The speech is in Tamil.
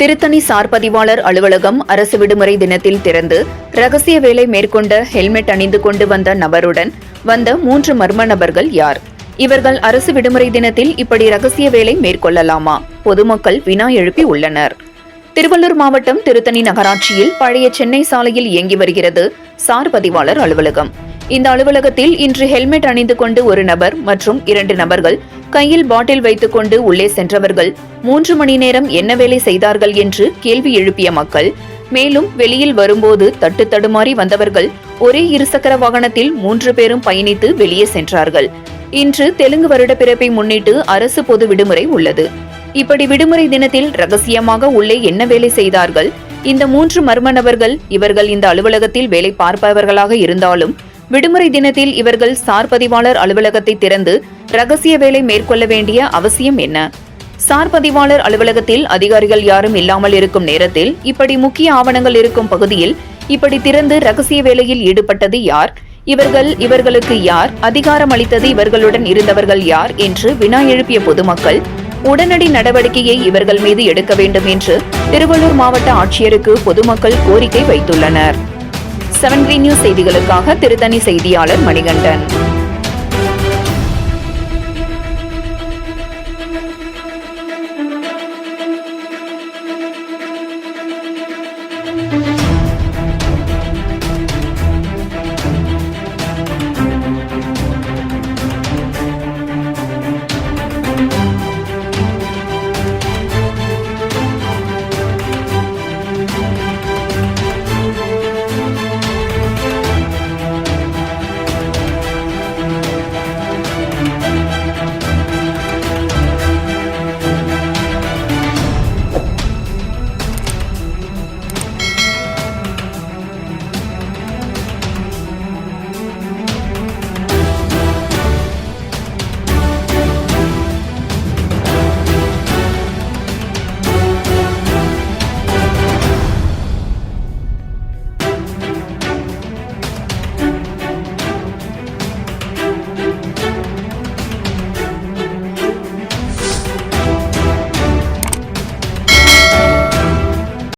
திருத்தணி சார் பதிவாளர் அலுவலகம் அரசு விடுமுறை தினத்தில் திறந்து ரகசிய வேலை மேற்கொண்ட ஹெல்மெட் அணிந்து கொண்டு வந்த நபருடன் வந்த 3 மர்ம நபர்கள் யார்? இவர்கள் அரசு விடுமுறை தினத்தில் இப்படி ரகசிய வேலை மேற்கொள்ளலாமா? பொதுமக்கள் வினா எழுப்பி உள்ளனர். திருவள்ளூர் மாவட்டம் திருத்தணி நகராட்சியில் பழைய சென்னை சாலையில் இயங்கி வருகிறது சார் பதிவாளர் அலுவலகம். இந்த அலுவலகத்தில் இன்று ஹெல்மெட் அணிந்து கொண்டு ஒரு நபர் மற்றும் 2 நபர்கள் கையில் பாட்டில் வைத்துக் கொண்டு உள்ளே சென்றவர்கள் 3 மணி நேரம் என்ன வேலை செய்தார்கள் என்று கேள்வி எழுப்பிய மக்கள், மேலும் வெளியில் வரும்போது தட்டு தடுமாறி வந்தவர்கள் ஒரே இருசக்கர வாகனத்தில் 3 பேரும் பயணித்து வெளியே சென்றார்கள். இன்று தெலுங்கு வருட பிறப்பை முன்னிட்டு அரசு பொது விடுமுறை உள்ளது. இப்படி விடுமுறை தினத்தில் ரகசியமாக உள்ளே என்ன வேலை செய்தார்கள்? இந்த 3 மர்ம நபர்கள் இவர்கள் இந்த அலுவலகத்தில் வேலை பார்ப்பவர்களாக இருந்தாலும் விடுமுறை தினத்தில் இவர்கள் சார் பதிவாளர் அலுவலகத்தை திறந்து ரகசிய வேலை மேற்கொள்ள வேண்டிய அவசியம் என்ன? சார் பதிவாளர் அலுவலகத்தில் அதிகாரிகள் யாரும் இல்லாமல் இருக்கும் நேரத்தில் இப்படி முக்கிய ஆவணங்கள் இருக்கும் பகுதியில் இப்படி திறந்து ரகசிய வேலையில் ஈடுபட்டது யார்? இவர்களுக்கு யார் அதிகாரம் அளித்தது? இவர்களுடன் இருந்தவர்கள் யார் என்று வினா எழுப்பிய பொதுமக்கள் உடனடி நடவடிக்கையை இவர்கள் மீது எடுக்க வேண்டும் என்று திருவள்ளூர் மாவட்ட ஆட்சியருக்கு பொதுமக்கள் கோரிக்கை வைத்துள்ளனர். 7 Green News செய்திகளுக்காக திருத்தணி செய்தியாளர் மணிகண்டன்.